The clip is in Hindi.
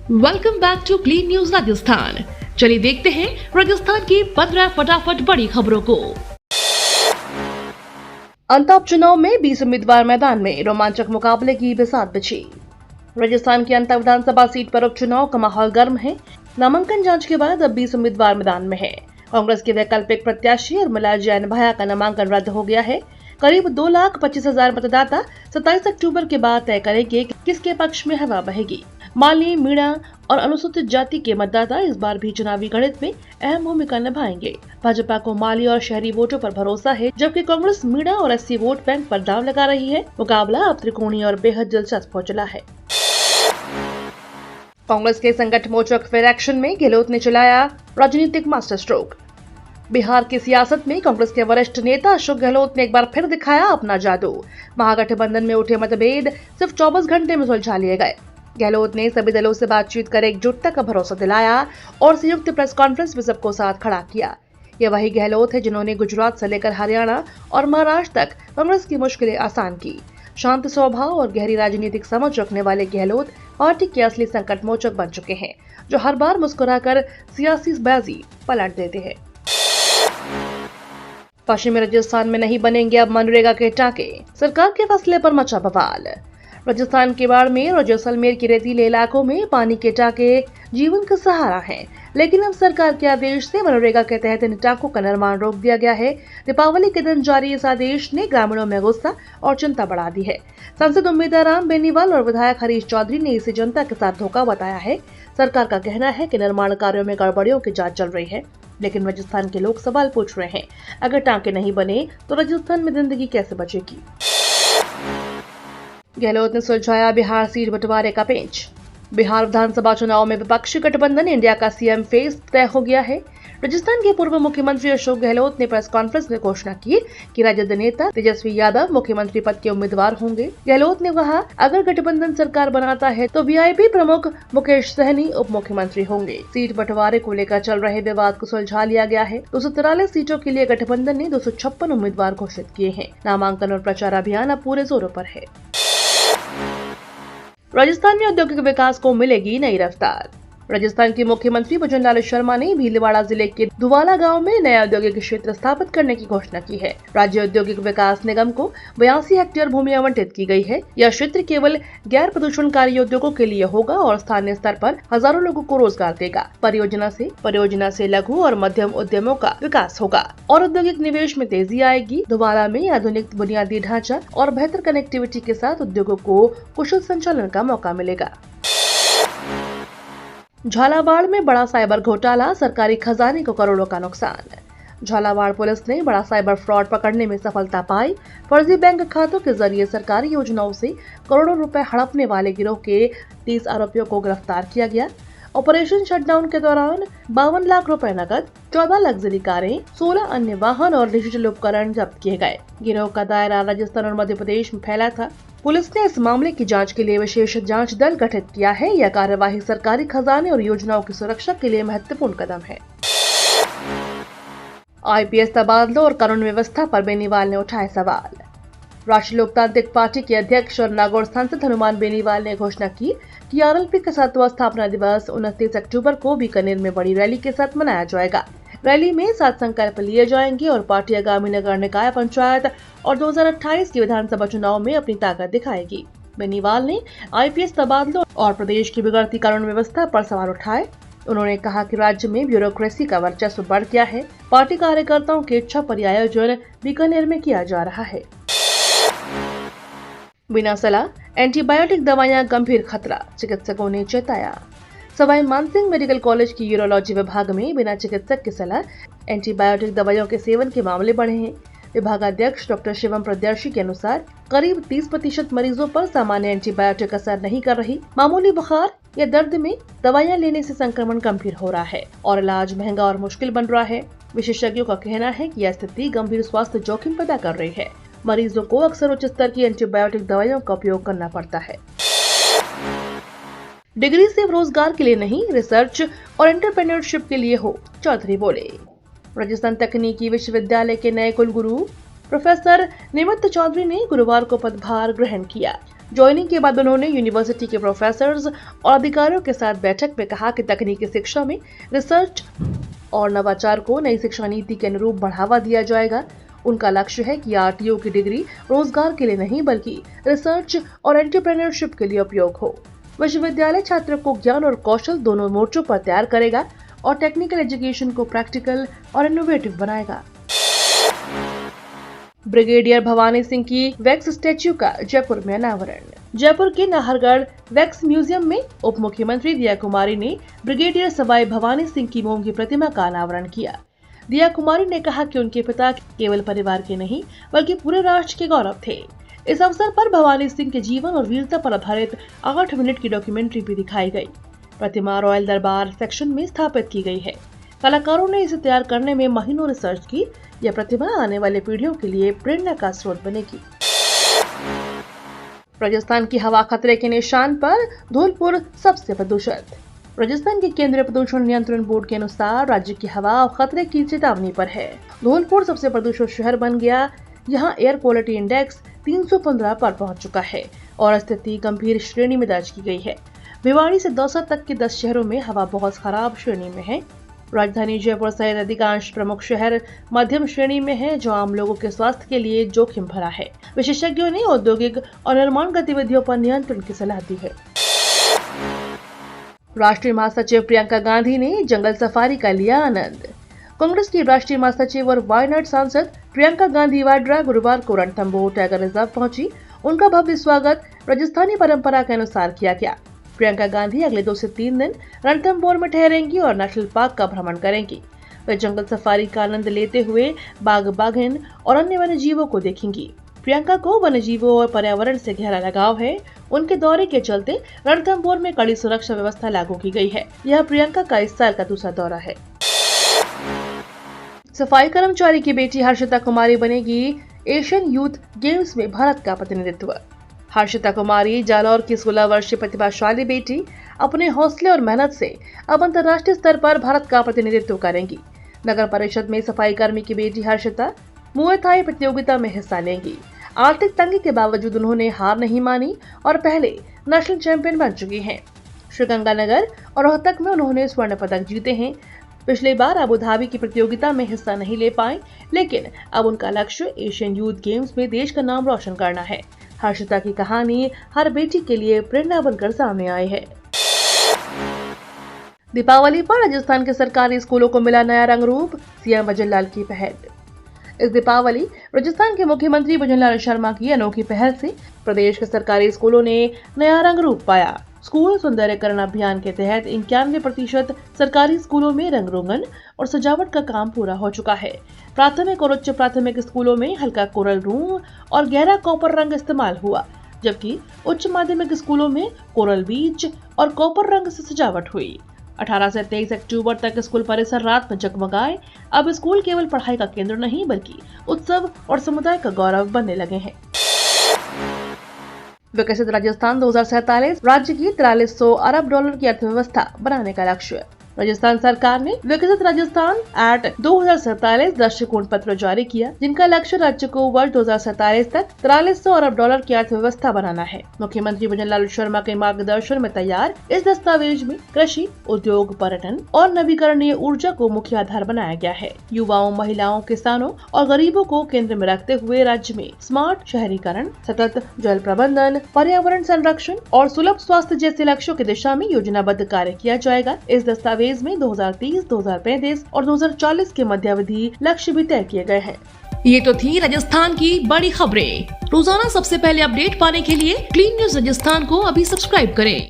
Welcome back to clean news Rajasthan. चलिए देखते हैं राजस्थान की 15 फटाफट बड़ी खबरों को। अंताप चुनाव में 20 उम्मीदवार मैदान में, रोमांचक मुकाबले की बिसात बिछी। राजस्थान की अंताप विधानसभा सीट पर उपचुनाव का माहौल गर्म है। नामांकन जांच के बाद अब 20 उम्मीदवार मैदान में है। कांग्रेस के वैकल्पिक प्रत्याशी और मिला जैन भाया का नामांकन रद्द हो गया है। करीब 2,25,000 मतदाता 27 अक्टूबर के बाद तय करेंगे किसके पक्ष में हवा बहेगी। माली, मीणा और अनुसूचित जाति के मतदाता इस बार भी चुनावी गणित में अहम भूमिका निभाएंगे। भाजपा को माली और शहरी वोटों पर भरोसा है, जबकि कांग्रेस मीणा और एससी वोट बैंक पर दांव लगा रही है। मुकाबला अब त्रिकोणीय और बेहद दिलचस्प हो चला है। कांग्रेस के संगठन मोचक फेयर एक्शन में गहलोत ने चलाया राजनीतिक मास्टर स्ट्रोक। बिहार की सियासत में कांग्रेस के वरिष्ठ नेता अशोक गहलोत ने एक बार फिर दिखाया अपना जादू। महागठबंधन में उठे मतभेद सिर्फ 24 घंटे में सुलझा लिए गए। गहलोत ने सभी दलों से बातचीत कर एकजुटता का भरोसा दिलाया और संयुक्त प्रेस कॉन्फ्रेंस में सबको साथ खड़ा किया। यह वही गहलोत है जिन्होंने गुजरात से लेकर हरियाणा और महाराष्ट्र तक कांग्रेस की मुश्किलें आसान की। शांत स्वभाव और गहरी राजनीतिक समझ रखने वाले गहलोत पार्टी के असली संकट मोचक बन चुके हैं, जो हर बार मुस्कुराकर सियासी बाजी पलट देते हैं। पश्चिमी राजस्थान में नहीं बनेंगे अब मनरेगा के टाके, सरकार के फैसले पर मचा बवाल। राजस्थान के बाड़मेर और जैसलमेर के रेतीले इलाकों में पानी के टाके जीवन का सहारा हैं, लेकिन अब सरकार के आदेश से मनरेगा के तहत इन टाकों का निर्माण रोक दिया गया है। दीपावली के दिन जारी इस आदेश ने ग्रामीणों में गुस्सा और चिंता बढ़ा दी है। सांसद उम्मीदवार बेनीवाल और विधायक हरीश चौधरी ने इसे जनता के साथ धोखा बताया है। सरकार का कहना है कि निर्माण कार्यों में गड़बड़ियों की जांच चल रही है, लेकिन राजस्थान के लोग सवाल पूछ रहे हैं, अगर टांके नहीं बने तो राजस्थान में जिंदगी कैसे बचेगी। गहलोत ने सुलझाया बिहार सीट बंटवारे का पेंच। बिहार विधानसभा चुनाव में विपक्षी गठबंधन इंडिया का सीएम फेस तय हो गया है। राजस्थान के पूर्व मुख्यमंत्री अशोक गहलोत ने प्रेस कॉन्फ्रेंस में घोषणा की कि राजद नेता तेजस्वी यादव मुख्यमंत्री पद के उम्मीदवार होंगे। गहलोत ने कहा, अगर गठबंधन सरकार बनाता है तो वीआईपी प्रमुख मुकेश सहनी उप मुख्यमंत्री होंगे। सीट बंटवारे को लेकर चल रहे विवाद को सुलझा लिया गया है। 243 सीटों के लिए गठबंधन ने 256 उम्मीदवार घोषित किए हैं। नामांकन और प्रचार अभियान अब पूरे जोरों पर है। राजस्थान में औद्योगिक विकास को मिलेगी नई रफ्तार। राजस्थान के मुख्यमंत्री भजनलाल शर्मा ने भीलवाड़ा जिले के दुवाला गांव में नया औद्योगिक क्षेत्र स्थापित करने की घोषणा की है। राज्य औद्योगिक विकास निगम को 82 हेक्टेयर भूमि आवंटित की गई है। यह क्षेत्र केवल गैर प्रदूषणकारी उद्योगों के लिए होगा और स्थानीय स्तर पर हजारों लोगों को रोजगार देगा। परियोजना से लघु और मध्यम उद्यमों का विकास होगा और औद्योगिक निवेश में तेजी आएगी। दुवाला में आधुनिक बुनियादी ढांचा और बेहतर कनेक्टिविटी के साथ उद्योगों को कुशल संचालन का मौका मिलेगा। झालावाड़ में बड़ा साइबर घोटाला, सरकारी खजाने को करोड़ों का नुकसान। झालावाड़ पुलिस ने बड़ा साइबर फ्रॉड पकड़ने में सफलता पाई। फर्जी बैंक खातों के जरिए सरकारी योजनाओं से करोड़ों रुपए हड़पने वाले गिरोह के 30 आरोपियों को गिरफ्तार किया गया। ऑपरेशन शटडाउन के दौरान 52 लाख रुपए नकद, 14 लग्जरी कारें, 16 अन्य वाहन और डिजिटल उपकरण जब्त किए गए। गिरोह का दायरा राजस्थान और मध्य प्रदेश में फैला था। पुलिस ने इस मामले की जांच के लिए विशेष जांच दल गठित किया है। यह कार्यवाही सरकारी खजाने और योजनाओं की सुरक्षा के लिए महत्वपूर्ण कदम है। आईपीएस तबादलों और कानून व्यवस्था पर बेनीवाल ने उठाए सवाल। राष्ट्रीय लोकतांत्रिक पार्टी के अध्यक्ष और नागौर सांसद हनुमान बेनीवाल ने घोषणा की कि आरएलपी का 7वां स्थापना दिवस 29 अक्टूबर को बीकानेर में बड़ी रैली के साथ मनाया जाएगा। रैली में 7 संकल्प लिए जाएंगे और पार्टी आगामी नगर निकाय, पंचायत और 2028 के विधानसभा चुनाव में अपनी ताकत दिखाएगी। बेनीवाल ने आईपीएस तबादलों और प्रदेश की बिगड़ती कानून व्यवस्था पर सवाल उठाए। उन्होंने कहा कि राज्य में ब्यूरोक्रेसी का वर्चस्व बढ़ गया है। पार्टी कार्यकर्ताओं की इच्छा पर आयोजन बीकानेर में किया जा रहा है। बिना सलाह एंटीबायोटिक दवाइयां गंभीर खतरा, चिकित्सकों ने चेताया। सवाई मानसिंह मेडिकल कॉलेज की यूरोलॉजी विभाग में बिना चिकित्सक की सलाह एंटीबायोटिक दवाइयों के सेवन के मामले बढ़े हैं। विभागाध्यक्ष डॉक्टर शिवम प्रदर्शी के अनुसार करीब 30% मरीजों पर सामान्य एंटीबायोटिक असर नहीं कर रही। मामूली बुखार या दर्द में दवाइयां लेने से संक्रमण गंभीर हो रहा है और इलाज महंगा और मुश्किल बन रहा है। विशेषज्ञों का कहना है कि यह स्थिति गंभीर स्वास्थ्य जोखिम पैदा कर रही है। मरीजों को अक्सर उच्च स्तर की एंटीबायोटिक दवाइयों का उपयोग करना पड़ता है। डिग्री सिर्फ रोजगार के लिए नहीं, रिसर्च और एंटरप्रेन्योरशिप के लिए हो, चौधरी बोले। राजस्थान तकनीकी विश्वविद्यालय के नए कुलगुरु प्रोफेसर निमित्त चौधरी ने गुरुवार को पदभार ग्रहण किया। ज्वाइनिंग के बाद उन्होंने यूनिवर्सिटी के प्रोफेसर्स और अधिकारियों के साथ बैठक में कहा कि तकनीकी शिक्षा में रिसर्च और नवाचार को नई शिक्षा नीति के अनुरूप बढ़ावा दिया जाएगा। उनका लक्ष्य है कि आरटीओ की डिग्री रोजगार के लिए नहीं बल्कि रिसर्च और एंटरप्रेन्योरशिप के लिए उपयोग हो। विश्वविद्यालय छात्रों को ज्ञान और कौशल दोनों मोर्चों पर तैयार करेगा और टेक्निकल एजुकेशन को प्रैक्टिकल और इनोवेटिव बनाएगा। ब्रिगेडियर भवानी सिंह की वैक्स स्टैच्यू का जयपुर में अनावरण। जयपुर के नाहरगढ़ वैक्स म्यूजियम में उप मुख्यमंत्री दिया कुमारी ने ब्रिगेडियर सवाई भवानी सिंह की मोम की प्रतिमा का अनावरण किया। दिया कुमारी ने कहा कि उनके पिता केवल परिवार के नहीं बल्कि पूरे राष्ट्र के गौरव थे। इस अवसर पर भवानी सिंह के जीवन और वीरता पर आधारित 8 मिनट की डॉक्यूमेंट्री भी दिखाई गई। प्रतिमा रॉयल दरबार सेक्शन में स्थापित की गई है। कलाकारों ने इसे तैयार करने में महीनों रिसर्च की। यह प्रतिमा आने वाले पीढ़ियों के लिए प्रेरणा का स्रोत बनेगी। राजस्थान की हवा खतरे के निशान पर, धौलपुर सबसे प्रदूषित। राजस्थान के केंद्रीय प्रदूषण नियंत्रण बोर्ड के अनुसार राज्य की हवा खतरे की चेतावनी पर है। धौलपुर सबसे प्रदूषित शहर बन गया। यहाँ एयर क्वालिटी इंडेक्स 315 पर पहुंच चुका है और स्थिति गंभीर श्रेणी में दर्ज की गई है। भिवाड़ी से दौसा तक के 10 शहरों में हवा बहुत खराब श्रेणी में है। राजधानी जयपुर सहित अधिकांश प्रमुख शहर मध्यम श्रेणी में है, जो आम लोगों के स्वास्थ्य के लिए जोखिम भरा है। विशेषज्ञों ने औद्योगिक और निर्माण गतिविधियों पर नियंत्रण की सलाह दी है। राष्ट्रीय महासचिव प्रियंका गांधी ने जंगल सफारी का लिया आनंद। कांग्रेस की राष्ट्रीय महासचिव और वायनाड सांसद प्रियंका गांधी वाड्रा गुरुवार को रणथंभौर टाइगर रिजर्व पहुंची। उनका भव्य स्वागत राजस्थानी परंपरा के अनुसार किया गया। प्रियंका गांधी अगले 2 से 3 दिन रणथंभौर में ठहरेंगी और नेशनल पार्क का भ्रमण करेंगी। वे जंगल सफारी का आनंद लेते हुए बाघ, बाघिन और अन्य वन्य जीवों को देखेंगी। प्रियंका को वन्य जीवों और पर्यावरण से गहरा लगाव है। उनके दौरे के चलते रणथंभौर में कड़ी सुरक्षा व्यवस्था लागू की गई है। यह प्रियंका का इस साल का दूसरा दौरा है। सफाई कर्मचारी की बेटी हर्षिता कुमारी बनेगी एशियन यूथ गेम्स में भारत का प्रतिनिधित्व। हर्षिता कुमारी जालौर की 16 वर्षीय प्रतिभाशाली बेटी अपने हौसले और मेहनत से अब अंतर्राष्ट्रीय स्तर पर भारत का प्रतिनिधित्व करेंगी। नगर परिषद में सफाई कर्मी की बेटी हर्षिता मुए थाई प्रतियोगिता में हिस्सा लेंगी। आर्थिक तंगी के बावजूद उन्होंने हार नहीं मानी और पहले नेशनल चैंपियन बन चुकी हैं। श्रीगंगानगर और रोहतक में उन्होंने स्वर्ण पदक जीते हैं। पिछली बार अबू धाबी की प्रतियोगिता में हिस्सा नहीं ले पाए, लेकिन अब उनका लक्ष्य एशियन यूथ गेम्स में देश का नाम रोशन करना है। हर्षिता की कहानी हर बेटी के लिए प्रेरणा बनकर सामने आई है। दीपावली पर राजस्थान के सरकारी स्कूलों को मिला नया रंग रूप, सीएम भजनलाल की पहल। इस दीपावली राजस्थान के मुख्यमंत्री भजनलाल शर्मा की अनोखी पहल से प्रदेश के सरकारी स्कूलों ने नया रंग रूप पाया। स्कूल सुंदरीकरण अभियान के तहत 91% सरकारी स्कूलों में रंग रोगन और सजावट का काम पूरा हो चुका है। प्राथमिक और उच्च प्राथमिक स्कूलों में हल्का कोरल रूम और गहरा कॉपर रंग इस्तेमाल हुआ, जबकि उच्च माध्यमिक स्कूलों में कोरल बीज और कॉपर रंग से सजावट हुई। 18 से 23 अक्टूबर तक स्कूल परिसर रात में जगमगाए। अब स्कूल केवल पढ़ाई का केंद्र नहीं बल्कि उत्सव और समुदाय का गौरव बनने लगे हैं। विकसित राजस्थान 2047 राज्य की 4300 अरब डॉलर की अर्थव्यवस्था बनाने का लक्ष्य। राजस्थान सरकार ने विकसित राजस्थान एट 2047 दृष्टिकोण पत्र जारी किया, जिनका लक्ष्य राज्य को वर्ष 2047 तक 4300 अरब डॉलर की अर्थव्यवस्था बनाना है। मुख्यमंत्री भजनलाल शर्मा के मार्गदर्शन में तैयार इस दस्तावेज में कृषि, उद्योग, पर्यटन और नवीकरणीय ऊर्जा को मुख्य आधार बनाया गया है। युवाओं, महिलाओं, किसानों और गरीबों को केंद्र में रखते हुए राज्य में स्मार्ट शहरीकरण, सतत जल प्रबंधन, पर्यावरण संरक्षण और सुलभ स्वास्थ्य जैसे लक्ष्यों की दिशा में योजनाबद्ध कार्य किया जाएगा। इस दस्तावेज में 2030, 2035 और 2040 के मध्यावधि लक्ष्य भी तय किए गए हैं। ये तो थी राजस्थान की बड़ी खबरें। रोजाना सबसे पहले अपडेट पाने के लिए क्लीन न्यूज राजस्थान को अभी सब्सक्राइब करें।